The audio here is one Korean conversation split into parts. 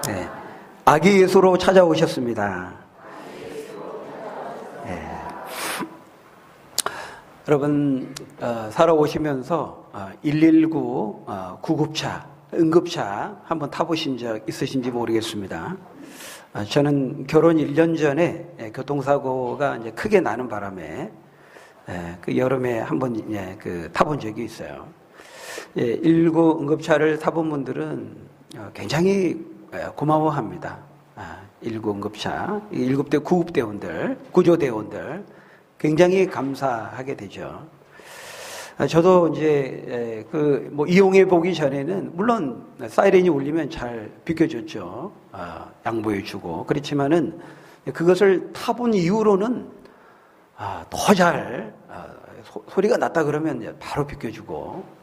네. 아기 예수로 찾아오셨습니다. 네. 여러분, 살아오시면서 119 구급차, 응급차 한번 타보신 적 있으신지 모르겠습니다. 저는 결혼 1년 전에 교통사고가 이제 크게 나는 바람에 그 여름에 한번 타본 적이 있어요. 119 응급차를 타본 분들은 굉장히 고마워합니다. 119 응급차, 119대 구급대원들, 구조대원들 굉장히 감사하게 되죠. 저도 이제 이용해 보기 전에는 물론 사이렌이 울리면 잘 비켜줬죠. 양보해 주고. 그렇지만은 그것을 타본 이후로는 더 잘 소리가 났다 그러면 바로 비켜주고.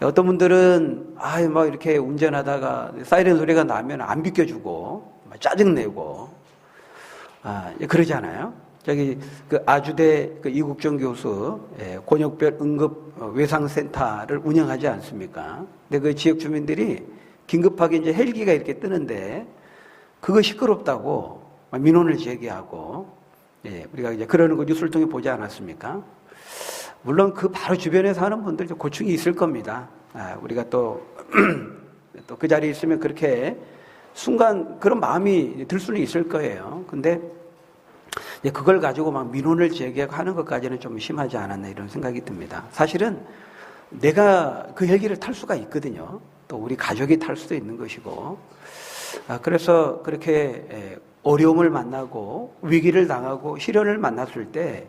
어떤 분들은 이렇게 운전하다가 사이렌 소리가 나면 안 비켜주고 짜증내고 그러잖아요. 저기 아주대 이국정 교수 곤욕별 응급 외상센터를 운영하지 않습니까? 근데 그 지역 주민들이 긴급하게 이제 헬기가 이렇게 뜨는데 그거 시끄럽다고 민원을 제기하고 우리가 이제 그러는 거 뉴스를 통해 보지 않았습니까? 물론 그 바로 주변에 사는 분들 고충이 있을 겁니다. 우리가 또 그 자리에 있으면 그렇게 순간 그런 마음이 들 수는 있을 거예요. 근데 그걸 가지고 막 민원을 제기하는 것까지는 좀 심하지 않았나 이런 생각이 듭니다. 사실은 내가 그 헬기를 탈 수가 있거든요. 또 우리 가족이 탈 수도 있는 것이고. 그래서 그렇게 어려움을 만나고 위기를 당하고 시련을 만났을 때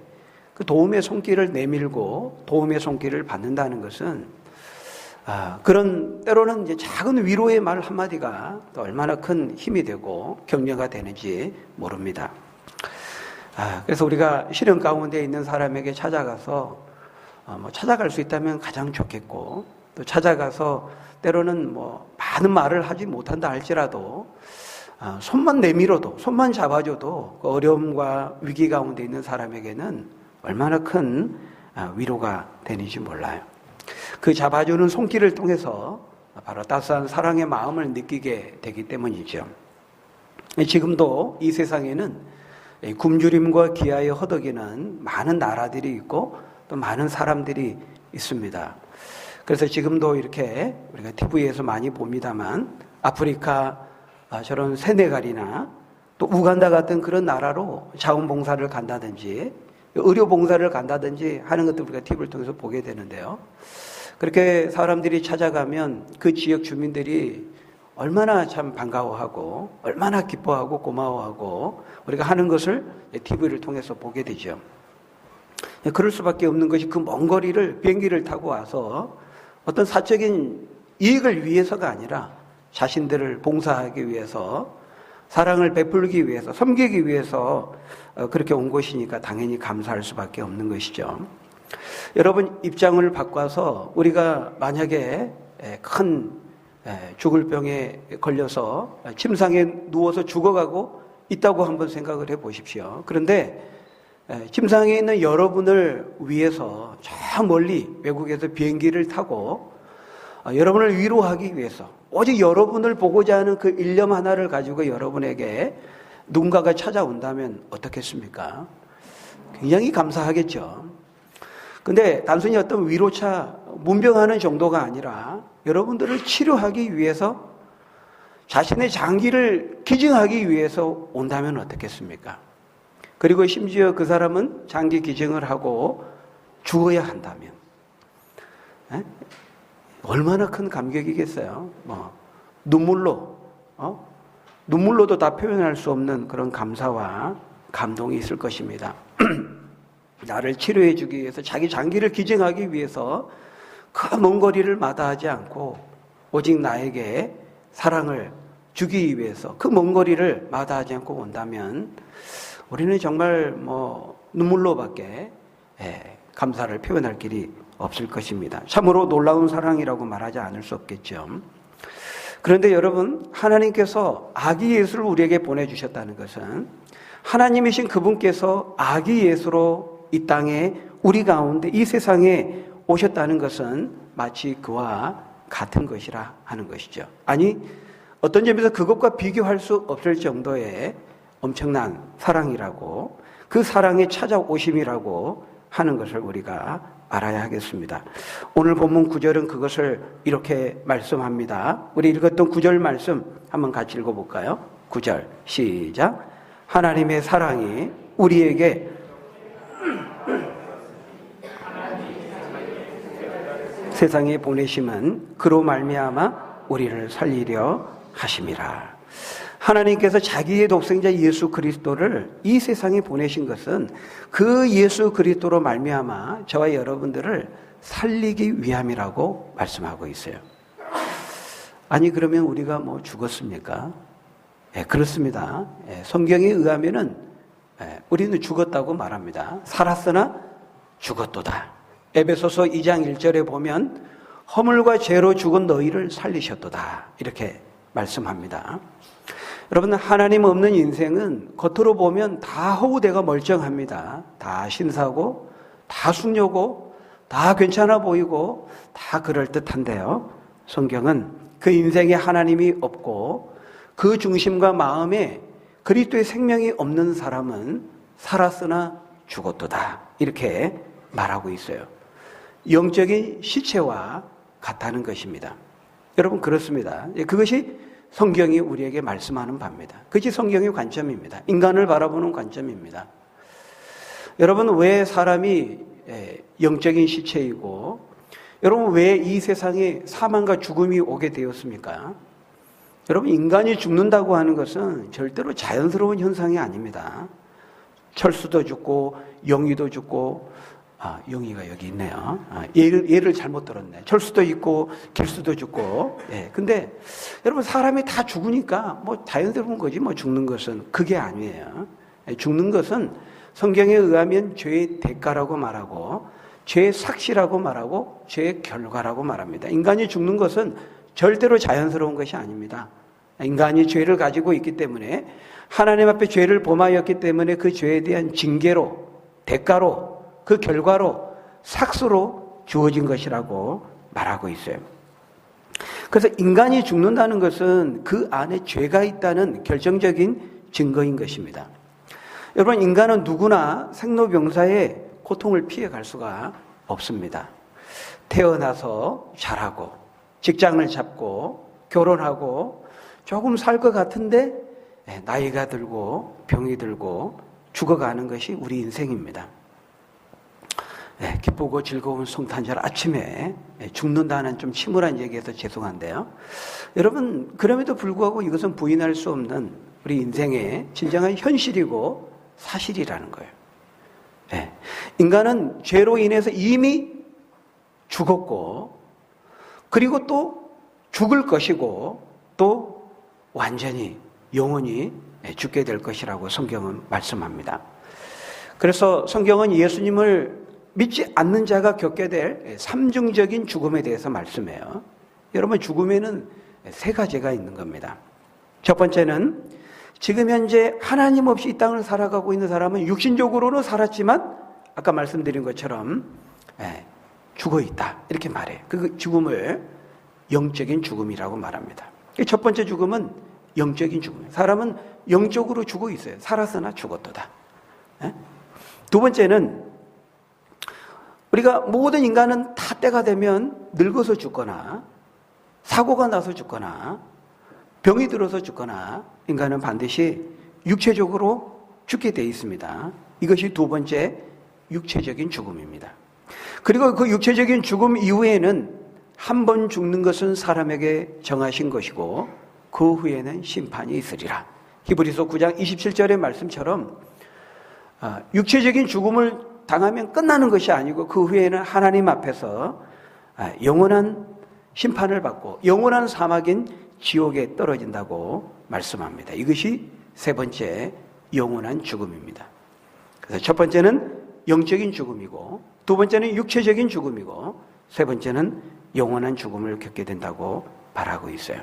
그 도움의 손길을 내밀고 도움의 손길을 받는다는 것은 그런 때로는 이제 작은 위로의 말 한마디가 또 얼마나 큰 힘이 되고 격려가 되는지 모릅니다. 그래서 우리가 시련 가운데 있는 사람에게 찾아가서 찾아갈 수 있다면 가장 좋겠고 또 찾아가서 때로는 많은 말을 하지 못한다 할지라도 손만 내밀어도 손만 잡아줘도 그 어려움과 위기 가운데 있는 사람에게는 얼마나 큰 위로가 되는지 몰라요. 그 잡아주는 손길을 통해서 바로 따스한 사랑의 마음을 느끼게 되기 때문이죠. 지금도 이 세상에는 굶주림과 기아에 허덕이는 많은 나라들이 있고 또 많은 사람들이 있습니다. 그래서 지금도 이렇게 우리가 TV에서 많이 봅니다만 아프리카 저런 세네갈이나 또 우간다 같은 그런 나라로 자원봉사를 간다든지 의료봉사를 간다든지 하는 것도 우리가 TV를 통해서 보게 되는데요. 그렇게 사람들이 찾아가면 그 지역 주민들이 얼마나 참 반가워하고 얼마나 기뻐하고 고마워하고 우리가 하는 것을 TV를 통해서 보게 되죠. 그럴 수밖에 없는 것이 그 먼 거리를 비행기를 타고 와서 어떤 사적인 이익을 위해서가 아니라 자신들을 봉사하기 위해서 사랑을 베풀기 위해서 섬기기 위해서 그렇게 온 것이니까 당연히 감사할 수밖에 없는 것이죠. 여러분 입장을 바꿔서 우리가 만약에 큰 죽을 병에 걸려서 침상에 누워서 죽어가고 있다고 한번 생각을 해보십시오. 그런데 침상에 있는 여러분을 위해서 저 멀리 외국에서 비행기를 타고 여러분을 위로하기 위해서 오직 여러분을 보고자 하는 그 일념 하나를 가지고 여러분에게 누군가가 찾아온다면 어떻겠습니까? 굉장히 감사하겠죠. 근데 단순히 어떤 위로차 문병하는 정도가 아니라 여러분들을 치료하기 위해서 자신의 장기를 기증하기 위해서 온다면 어떻겠습니까? 그리고 심지어 그 사람은 장기 기증을 하고 죽어야 한다면 얼마나 큰 감격이겠어요. 눈물로도 다 표현할 수 없는 그런 감사와 감동이 있을 것입니다. 나를 치료해 주기 위해서 자기 장기를 기증하기 위해서 그 먼 거리를 마다하지 않고 오직 나에게 사랑을 주기 위해서 그 먼 거리를 마다하지 않고 온다면 우리는 정말 눈물로밖에 감사를 표현할 길이 없을 것입니다. 참으로 놀라운 사랑이라고 말하지 않을 수 없겠죠. 그런데 여러분, 하나님께서 아기 예수를 우리에게 보내주셨다는 것은 하나님이신 그분께서 아기 예수로 이 땅에 우리 가운데 이 세상에 오셨다는 것은 마치 그와 같은 것이라 하는 것이죠. 아니, 어떤 점에서 그것과 비교할 수 없을 정도의 엄청난 사랑이라고, 그 사랑의 찾아오심이라고 하는 것을 우리가 알아야 하겠습니다. 오늘 본문 9절은 그것을 이렇게 말씀합니다. 우리 읽었던 9절 말씀 한번 같이 읽어볼까요? 9절 시작. 하나님의 사랑이 우리에게 세상에 보내심은 그로 말미암아 우리를 살리려 하심이라. 하나님께서 자기의 독생자 예수 그리스도를 이 세상에 보내신 것은 그 예수 그리스도로 말미암아 저와 여러분들을 살리기 위함이라고 말씀하고 있어요. 아니 그러면 우리가 뭐 죽었습니까? 예, 그렇습니다. 예, 성경에 의하면은 우리는 죽었다고 말합니다. 살았으나 죽었도다. 에베소서 2장 1절에 보면 허물과 죄로 죽은 너희를 살리셨도다 이렇게 말씀합니다. 여러분, 하나님 없는 인생은 겉으로 보면 다 허우대가 멀쩡합니다. 다 신사고 다 숙녀고 다 괜찮아 보이고 다 그럴듯한데요, 성경은 그 인생에 하나님이 없고 그 중심과 마음에 그리스도의 생명이 없는 사람은 살았으나 죽었도다 이렇게 말하고 있어요. 영적인 시체와 같다는 것입니다. 여러분, 그렇습니다. 그것이 성경이 우리에게 말씀하는 바입니다. 그것이 성경의 관점입니다. 인간을 바라보는 관점입니다. 여러분, 왜 사람이 영적인 시체이고, 여러분 왜 이 세상에 사망과 죽음이 오게 되었습니까? 여러분, 인간이 죽는다고 하는 것은 절대로 자연스러운 현상이 아닙니다. 철수도 죽고 영희도 죽고, 영희가 여기 있네요. 얘를 잘못 들었네. 철수도 있고 길수도 죽고. 예. 근데 여러분, 사람이 다 죽으니까 뭐 자연스러운 거지 뭐 죽는 것은. 그게 아니에요. 죽는 것은 성경에 의하면 죄의 대가라고 말하고 죄의 삭시라고 말하고 죄의 결과라고 말합니다. 인간이 죽는 것은 절대로 자연스러운 것이 아닙니다. 인간이 죄를 가지고 있기 때문에, 하나님 앞에 죄를 범하였기 때문에 그 죄에 대한 징계로, 대가로, 그 결과로, 삭수로 주어진 것이라고 말하고 있어요. 그래서 인간이 죽는다는 것은 그 안에 죄가 있다는 결정적인 증거인 것입니다. 여러분, 인간은 누구나 생로병사의 고통을 피해갈 수가 없습니다. 태어나서 자라고 직장을 잡고 결혼하고 조금 살 것 같은데 나이가 들고 병이 들고 죽어가는 것이 우리 인생입니다. 기쁘고 즐거운 성탄절 아침에 죽는다는 좀 침울한 얘기해서 죄송한데요, 여러분, 그럼에도 불구하고 이것은 부인할 수 없는 우리 인생의 진정한 현실이고 사실이라는 거예요. 인간은 죄로 인해서 이미 죽었고, 그리고 또 죽을 것이고, 또 완전히 영원히 죽게 될 것이라고 성경은 말씀합니다. 그래서 성경은 예수님을 믿지 않는 자가 겪게 될 삼중적인 죽음에 대해서 말씀해요. 여러분, 죽음에는 세 가지가 있는 겁니다. 첫 번째는 지금 현재 하나님 없이 이 땅을 살아가고 있는 사람은 육신적으로는 살았지만 아까 말씀드린 것처럼 죽어 있다 이렇게 말해요. 그 죽음을 영적인 죽음이라고 말합니다. 첫 번째 죽음은 영적인 죽음이에요. 사람은 영적으로 죽어 있어요. 살았으나 죽었도다. 두 번째는 우리가 모든 인간은 다 때가 되면 늙어서 죽거나 사고가 나서 죽거나 병이 들어서 죽거나 인간은 반드시 육체적으로 죽게 되어 있습니다. 이것이 두 번째 육체적인 죽음입니다. 그리고 그 육체적인 죽음 이후에는 한 번 죽는 것은 사람에게 정하신 것이고 그 후에는 심판이 있으리라. 히브리서 9장 27절의 말씀처럼 육체적인 죽음을 당하면 끝나는 것이 아니고 그 후에는 하나님 앞에서 영원한 심판을 받고 영원한 사막인 지옥에 떨어진다고 말씀합니다. 이것이 세 번째 영원한 죽음입니다. 그래서 첫 번째는 영적인 죽음이고, 두 번째는 육체적인 죽음이고, 세 번째는 영원한 죽음을 겪게 된다고 말하고 있어요.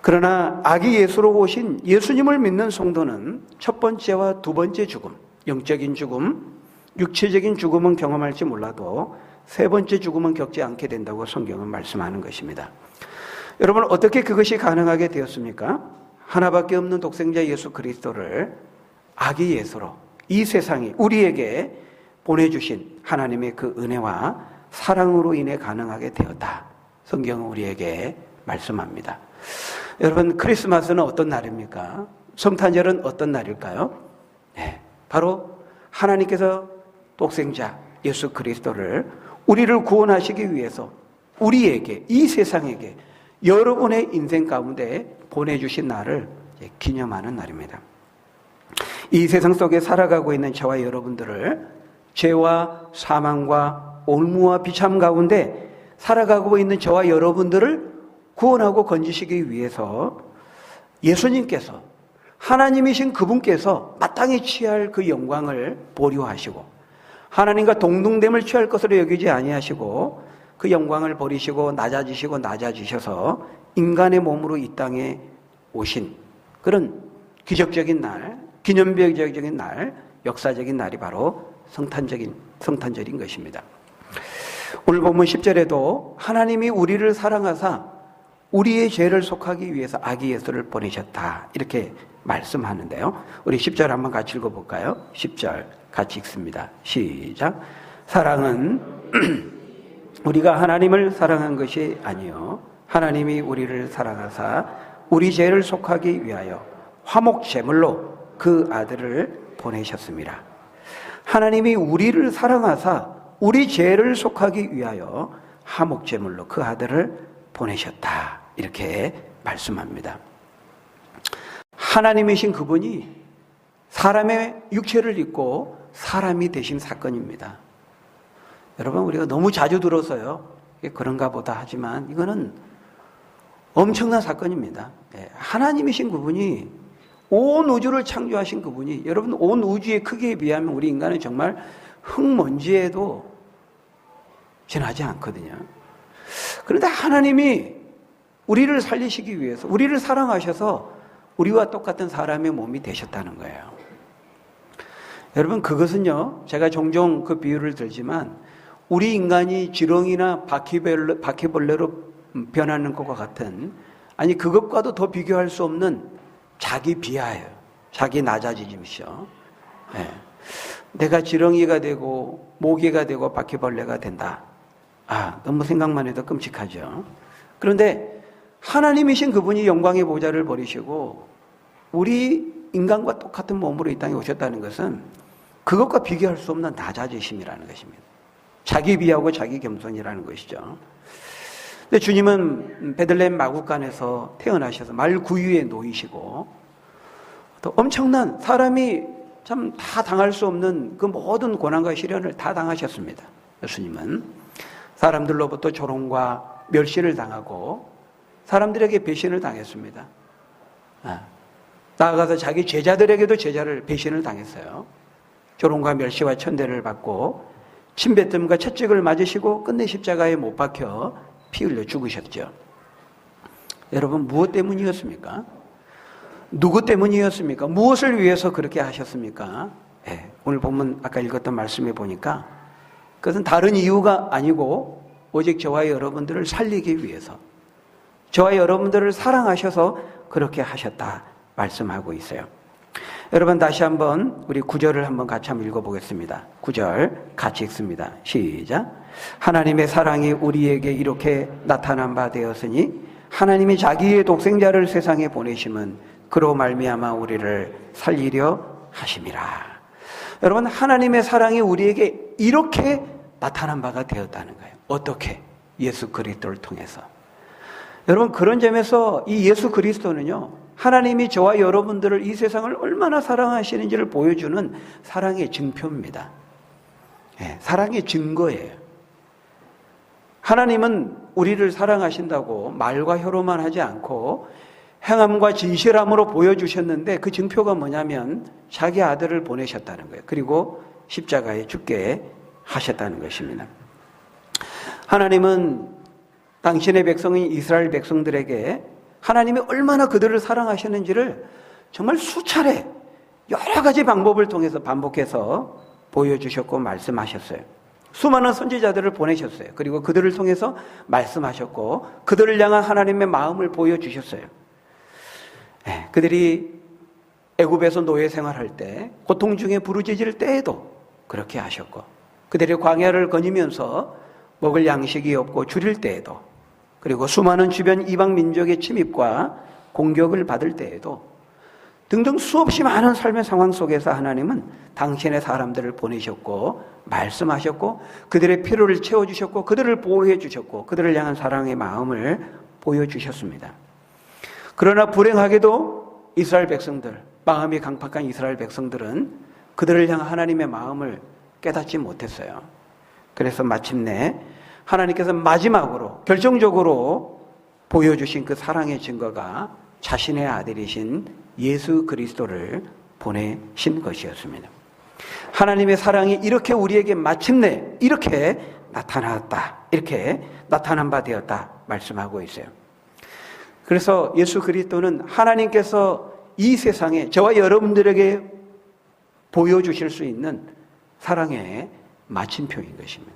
그러나 아기 예수로 오신 예수님을 믿는 성도는 첫 번째와 두 번째 죽음, 영적인 죽음, 육체적인 죽음은 경험할지 몰라도 세 번째 죽음은 겪지 않게 된다고 성경은 말씀하는 것입니다. 여러분, 어떻게 그것이 가능하게 되었습니까? 하나밖에 없는 독생자 예수 그리스도를 아기 예수로 이 세상이 우리에게 보내주신 하나님의 그 은혜와 사랑으로 인해 가능하게 되었다. 성경은 우리에게 말씀합니다. 여러분, 크리스마스는 어떤 날입니까? 성탄절은 어떤 날일까요? 네, 바로 하나님께서 독생자 예수 그리스도를 우리를 구원하시기 위해서 우리에게, 이 세상에게, 여러분의 인생 가운데 보내주신 날을 기념하는 날입니다. 이 세상 속에 살아가고 있는 저와 여러분들을 죄와 사망과 올무와 비참 가운데 살아가고 있는 저와 여러분들을 구원하고 건지시기 위해서 예수님께서, 하나님이신 그분께서 마땅히 취할 그 영광을 보류하시고 하나님과 동등됨을 취할 것으로 여기지 아니하시고 그 영광을 버리시고 낮아지셔서 인간의 몸으로 이 땅에 오신 그런 기적적인 날, 기념비적인 날, 역사적인 날이 바로 성탄절인 것입니다. 오늘 본문 10절에도 하나님이 우리를 사랑하사 우리의 죄를 속하기 위해서 아기 예수를 보내셨다, 이렇게 말씀하는데요. 우리 10절 한번 같이 읽어볼까요? 10절 같이 읽습니다. 시작. 사랑은 우리가 하나님을 사랑한 것이 아니요 하나님이 우리를 사랑하사 우리 죄를 속하기 위하여 화목 제물로 그 아들을 보내셨습니다. 하나님이 우리를 사랑하사 우리 죄를 속하기 위하여 화목 제물로 그 아들을 보내셨다, 이렇게 말씀합니다. 하나님이신 그분이 사람의 육체를 입고 사람이 되신 사건입니다. 여러분, 우리가 너무 자주 들어서요, 그런가 보다 하지만 이거는 엄청난 사건입니다. 하나님이신 그분이, 온 우주를 창조하신 그분이, 여러분, 온 우주의 크기에 비하면 우리 인간은 정말 흙먼지에도 지나지 않거든요. 그런데 하나님이 우리를 살리시기 위해서, 우리를 사랑하셔서 우리와 똑같은 사람의 몸이 되셨다는 거예요. 여러분, 그것은요, 제가 종종 그 비유를 들지만 우리 인간이 지렁이나 바퀴벌레로 변하는 것과 같은, 아니 그것과도 더 비교할 수 없는 자기 비하예요. 자기 낮아짐이죠. 네. 내가 지렁이가 되고 모기가 되고 바퀴벌레가 된다. 너무 생각만 해도 끔찍하죠. 그런데 하나님이신 그분이 영광의 보좌를 버리시고 우리 인간과 똑같은 몸으로 이 땅에 오셨다는 것은 그것과 비교할 수 없는 낮아지심이라는 것입니다. 자기 비하고 자기 겸손이라는 것이죠. 근데 주님은 베들레헴 마구간에서 태어나셔서 말 구유에 놓이시고 또 엄청난, 사람이 참 다 당할 수 없는 그 모든 고난과 시련을 다 당하셨습니다. 예수님은 사람들로부터 조롱과 멸시를 당하고 사람들에게 배신을 당했습니다. 나아가서 자기 제자들에게도 배신을 당했어요. 조롱과 멸시와 천대를 받고 침뱉음과 채찍을 맞으시고 끝내 십자가에 못 박혀 피 흘려 죽으셨죠. 여러분, 무엇 때문이었습니까? 누구 때문이었습니까? 무엇을 위해서 그렇게 하셨습니까? 오늘 본문 아까 읽었던 말씀에 보니까 그것은 다른 이유가 아니고 오직 저와 여러분들을 살리기 위해서, 저와 여러분들을 사랑하셔서 그렇게 하셨다 말씀하고 있어요. 여러분, 다시 한번 우리 9절을 한번 같이 한번 읽어보겠습니다. 9절 같이 읽습니다. 시작. 하나님의 사랑이 우리에게 이렇게 나타난 바 되었으니 하나님이 자기의 독생자를 세상에 보내심은 그로 말미암아 우리를 살리려 하심이라. 여러분, 하나님의 사랑이 우리에게 이렇게 나타난 바가 되었다는 거예요. 어떻게? 예수 그리스도를 통해서. 여러분, 그런 점에서 이 예수 그리스도는요, 하나님이 저와 여러분들을, 이 세상을 얼마나 사랑하시는지를 보여주는 사랑의 증표입니다. 사랑의 증거예요. 하나님은 우리를 사랑하신다고 말과 혀로만 하지 않고 행함과 진실함으로 보여주셨는데 그 증표가 뭐냐면 자기 아들을 보내셨다는 거예요. 그리고 십자가에 죽게 하셨다는 것입니다. 하나님은 당신의 백성인 이스라엘 백성들에게 하나님이 얼마나 그들을 사랑하셨는지를 정말 수차례 여러 가지 방법을 통해서 반복해서 보여주셨고 말씀하셨어요. 수많은 선지자들을 보내셨어요. 그리고 그들을 통해서 말씀하셨고 그들을 향한 하나님의 마음을 보여주셨어요. 그들이 애굽에서 노예 생활할 때 고통 중에 부르짖을 때에도 그렇게 하셨고 그들이 광야를 거니면서 먹을 양식이 없고 줄일 때에도 그리고 수많은 주변 이방 민족의 침입과 공격을 받을 때에도 등등 수없이 많은 삶의 상황 속에서 하나님은 당신의 사람들을 보내셨고 말씀하셨고 그들의 필요를 채워주셨고 그들을 보호해 주셨고 그들을 향한 사랑의 마음을 보여주셨습니다. 그러나 불행하게도 이스라엘 백성들, 마음이 강팍한 이스라엘 백성들은 그들을 향한 하나님의 마음을 깨닫지 못했어요. 그래서 마침내 하나님께서 마지막으로 결정적으로 보여주신 그 사랑의 증거가 자신의 아들이신 예수 그리스도를 보내신 것이었습니다. 하나님의 사랑이 이렇게 우리에게 마침내 이렇게 나타났다. 이렇게 나타난 바 되었다 말씀하고 있어요. 그래서 예수 그리스도는 하나님께서 이 세상에 저와 여러분들에게 보여주실 수 있는 사랑의 마침표인 것입니다.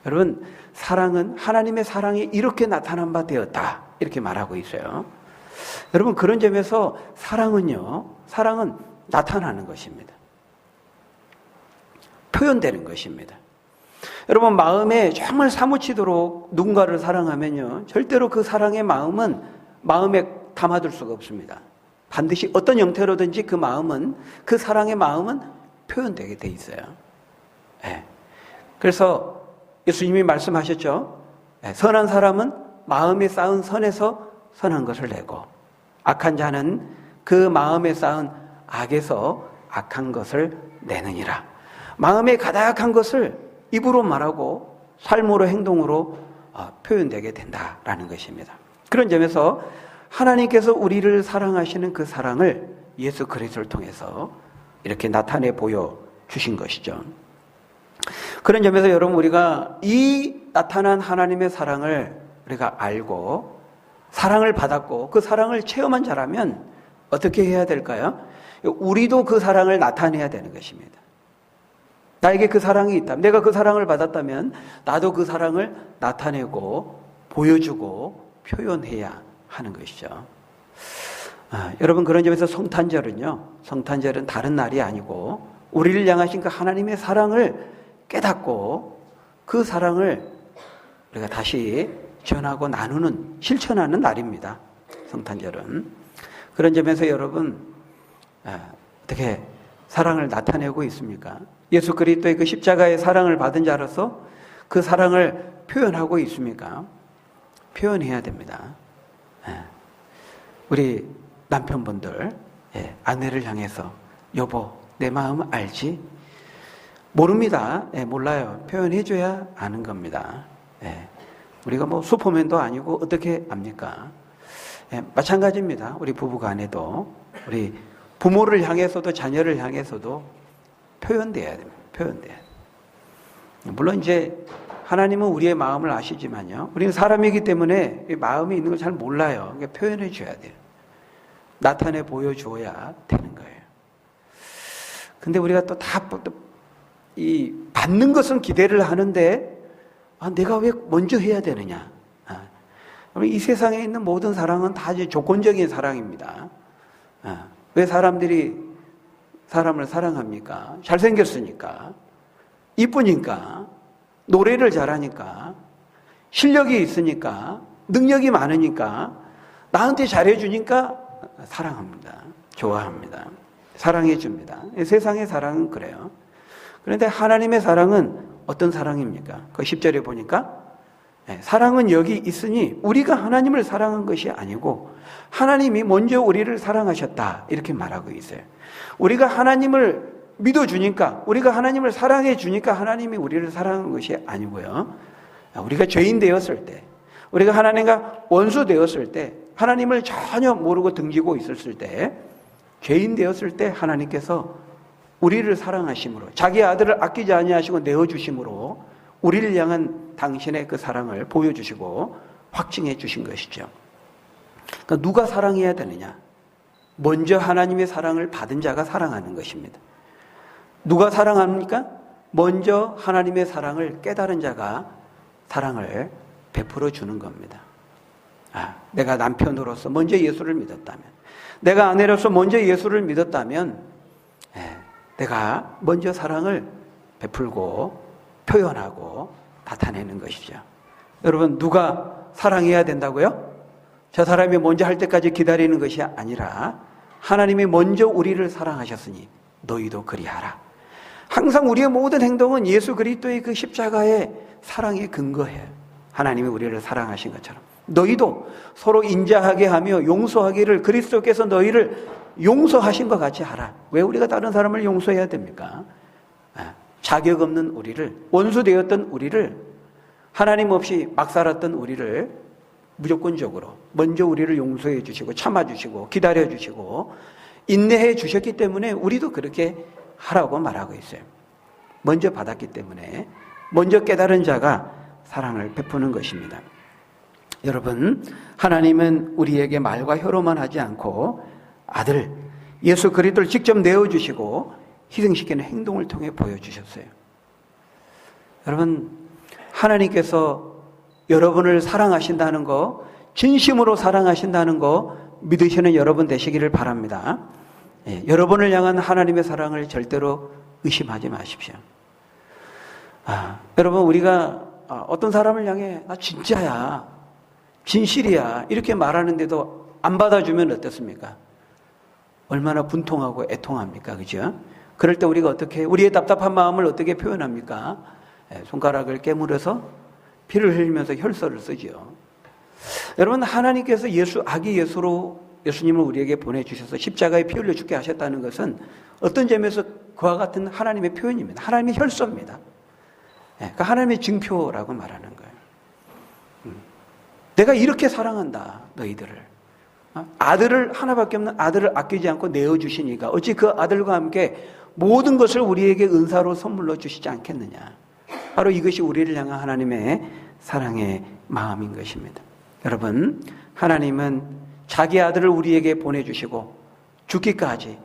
여러분, 사랑은 하나님의 사랑이 이렇게 나타난 바 되었다. 이렇게 말하고 있어요. 여러분, 그런 점에서 사랑은 나타나는 것입니다. 표현되는 것입니다. 여러분, 마음에 정말 사무치도록 누군가를 사랑하면요, 절대로 그 사랑의 마음은 마음에 담아둘 수가 없습니다. 반드시 어떤 형태로든지 그 사랑의 마음은 표현되게 돼 있어요. 그래서 예수님이 말씀하셨죠. 선한 사람은 마음에 쌓은 선에서 선한 것을 내고 악한 자는 그 마음에 쌓은 악에서 악한 것을 내느니라. 마음에 가득한 것을 입으로 말하고 삶으로 행동으로 표현되게 된다라는 것입니다. 그런 점에서 하나님께서 우리를 사랑하시는 그 사랑을 예수 그리스도를 통해서 이렇게 나타내 보여주신 것이죠. 그런 점에서 여러분, 우리가 이 나타난 하나님의 사랑을 우리가 알고 사랑을 받았고 그 사랑을 체험한 자라면 어떻게 해야 될까요? 우리도 그 사랑을 나타내야 되는 것입니다. 나에게 그 사랑이 있다면, 내가 그 사랑을 받았다면 나도 그 사랑을 나타내고 보여주고 표현해야 하는 것이죠. 여러분, 그런 점에서 성탄절은 다른 날이 아니고 우리를 향하신 그 하나님의 사랑을 깨닫고 그 사랑을 우리가 다시 전하고 나누는, 실천하는 날입니다. 성탄절은. 그런 점에서 여러분, 어떻게 사랑을 나타내고 있습니까? 예수 그리스도의 그 십자가의 사랑을 받은 자로서 그 사랑을 표현하고 있습니까? 표현해야 됩니다. 우리 남편분들, 아내를 향해서 여보, 내 마음 알지? 모릅니다. 몰라요. 표현해줘야 아는 겁니다. 우리가 뭐 슈퍼맨도 아니고 어떻게 압니까? 마찬가지입니다. 우리 부부간에도, 우리 부모를 향해서도 자녀를 향해서도 표현돼야 됩니다. 표현돼야 돼요. 물론 이제 하나님은 우리의 마음을 아시지만요, 우리는 사람이기 때문에 마음이 있는 걸 잘 몰라요. 그러니까 표현해 줘야 돼요. 나타내 보여줘야 되는 거예요. 근데 우리가 또 받는 것은 기대를 하는데, 내가 왜 먼저 해야 되느냐? 이 세상에 있는 모든 사랑은 다 조건적인 사랑입니다. 왜 사람들이 사람을 사랑합니까? 잘생겼으니까, 이쁘니까, 노래를 잘하니까, 실력이 있으니까, 능력이 많으니까, 나한테 잘해주니까 사랑합니다. 좋아합니다. 사랑해줍니다. 세상의 사랑은 그래요. 그런데 하나님의 사랑은 어떤 사랑입니까? 그 10절에 보니까 사랑은 여기 있으니 우리가 하나님을 사랑한 것이 아니고 하나님이 먼저 우리를 사랑하셨다, 이렇게 말하고 있어요. 우리가 하나님을 믿어주니까, 우리가 하나님을 사랑해 주니까 하나님이 우리를 사랑한 것이 아니고요, 우리가 죄인 되었을 때, 우리가 하나님과 원수 되었을 때, 하나님을 전혀 모르고 등지고 있었을 때, 죄인 되었을 때 하나님께서 우리를 사랑하심으로, 자기 아들을 아끼지 아니하시고 내어주심으로 우리를 향한 당신의 그 사랑을 보여주시고 확증해 주신 것이죠. 그러니까 누가 사랑해야 되느냐? 먼저 하나님의 사랑을 받은 자가 사랑하는 것입니다. 누가 사랑합니까? 먼저 하나님의 사랑을 깨달은 자가 사랑을 베풀어 주는 겁니다. 내가 남편으로서 먼저 예수를 믿었다면, 내가 아내로서 먼저 예수를 믿었다면, 내가 먼저 사랑을 베풀고 표현하고 나타내는 것이죠. 여러분, 누가 사랑해야 된다고요? 저 사람이 먼저 할 때까지 기다리는 것이 아니라 하나님이 먼저 우리를 사랑하셨으니 너희도 그리하라. 항상 우리의 모든 행동은 예수 그리스도의 그 십자가의 사랑에 근거해요. 하나님이 우리를 사랑하신 것처럼 너희도 서로 인자하게 하며 용서하기를 그리스도께서 너희를 용서하신 것 같이 하라. 왜 우리가 다른 사람을 용서해야 됩니까? 자격 없는 우리를, 원수되었던 우리를, 하나님 없이 막 살았던 우리를 무조건적으로 먼저 우리를 용서해 주시고 참아주시고 기다려주시고 인내해 주셨기 때문에 우리도 그렇게 하라고 말하고 있어요. 먼저 받았기 때문에 먼저 깨달은 자가 사랑을 베푸는 것입니다. 여러분, 하나님은 우리에게 말과 혀로만 하지 않고 아들 예수 그리스도를 직접 내어주시고 희생시키는 행동을 통해 보여주셨어요. 여러분, 하나님께서 여러분을 사랑하신다는 거, 진심으로 사랑하신다는 거 믿으시는 여러분 되시기를 바랍니다. 여러분을 향한 하나님의 사랑을 절대로 의심하지 마십시오. 여러분, 우리가 어떤 사람을 향해 나 진짜야, 진실이야 이렇게 말하는데도 안 받아주면 어떻습니까? 얼마나 분통하고 애통합니까? 그죠? 그럴 때 우리가 어떻게, 우리의 답답한 마음을 어떻게 표현합니까? 손가락을 깨물어서 피를 흘리면서 혈서를 쓰죠. 여러분, 하나님께서 아기 예수로 예수님을 우리에게 보내주셔서 십자가에 피 흘려 죽게 하셨다는 것은 어떤 점에서 그와 같은 하나님의 표현입니다. 하나님의 혈서입니다. 그러니까 하나님의 증표라고 말하는 거예요. 내가 이렇게 사랑한다, 너희들을. 아들을, 하나밖에 없는 아들을 아끼지 않고 내어주시니까 어찌 그 아들과 함께 모든 것을 우리에게 은사로 선물로 주시지 않겠느냐. 바로 이것이 우리를 향한 하나님의 사랑의 마음인 것입니다. 여러분, 하나님은 자기 아들을 우리에게 보내주시고 죽기까지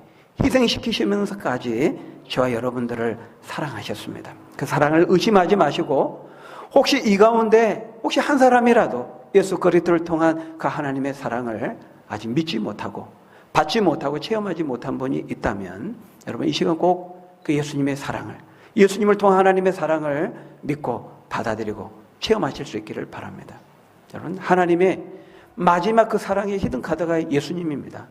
희생시키시면서까지 저와 여러분들을 사랑하셨습니다. 그 사랑을 의심하지 마시고 혹시 이 가운데 혹시 한 사람이라도 예수 그리스도를 통한 그 하나님의 사랑을 아직 믿지 못하고 받지 못하고 체험하지 못한 분이 있다면 여러분, 이 시간 꼭 그 예수님의 사랑을, 예수님을 통한 하나님의 사랑을 믿고 받아들이고 체험하실 수 있기를 바랍니다. 여러분, 하나님의 마지막 그 사랑의 히든카드가 예수님입니다.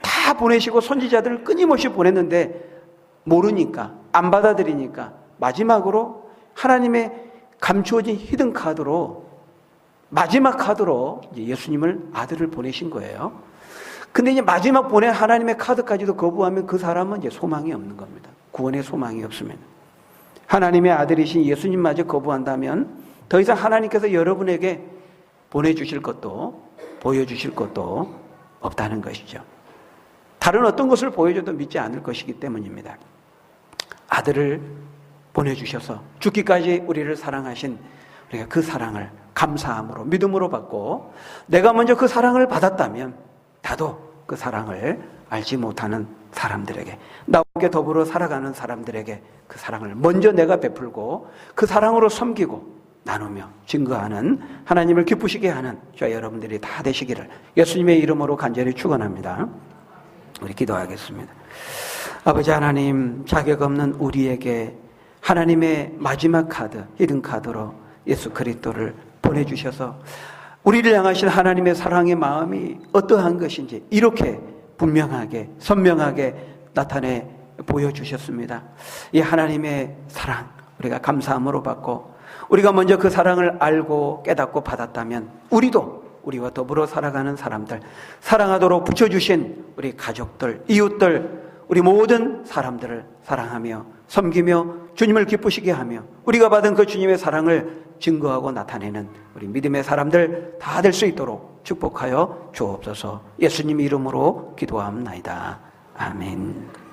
다 보내시고 선지자들을 끊임없이 보냈는데 모르니까, 안 받아들이니까 마지막으로 하나님의 감추어진 히든카드로, 마지막 카드로 예수님을, 아들을 보내신 거예요. 근데 이제 마지막 보낸 하나님의 카드까지도 거부하면 그 사람은 이제 소망이 없는 겁니다. 구원의 소망이 없습니다. 하나님의 아들이신 예수님마저 거부한다면 더 이상 하나님께서 여러분에게 보내주실 것도 보여주실 것도 없다는 것이죠. 다른 어떤 것을 보여줘도 믿지 않을 것이기 때문입니다. 아들을 보내주셔서 죽기까지 우리를 사랑하신 우리가 그 사랑을 감사함으로 믿음으로 받고 내가 먼저 그 사랑을 받았다면 나도 그 사랑을 알지 못하는 사람들에게, 나와 함께 더불어 살아가는 사람들에게 그 사랑을 먼저 내가 베풀고 그 사랑으로 섬기고 나누며 증거하는, 하나님을 기쁘시게 하는 저와 여러분들이 다 되시기를 예수님의 이름으로 간절히 축원합니다. 우리 기도하겠습니다. 아버지 하나님, 자격 없는 우리에게 하나님의 마지막 카드, 히든 카드로 예수 그리스도를 보내주셔서 우리를 향하신 하나님의 사랑의 마음이 어떠한 것인지 이렇게 분명하게 선명하게 나타내 보여주셨습니다. 이 하나님의 사랑 우리가 감사함으로 받고 우리가 먼저 그 사랑을 알고 깨닫고 받았다면 우리도 우리와 더불어 살아가는 사람들, 사랑하도록 붙여주신 우리 가족들, 이웃들, 우리 모든 사람들을 사랑하며 섬기며 주님을 기쁘시게 하며 우리가 받은 그 주님의 사랑을 증거하고 나타내는 우리 믿음의 사람들 다 될 수 있도록 축복하여 주옵소서. 예수님 이름으로 기도합니다. 아멘.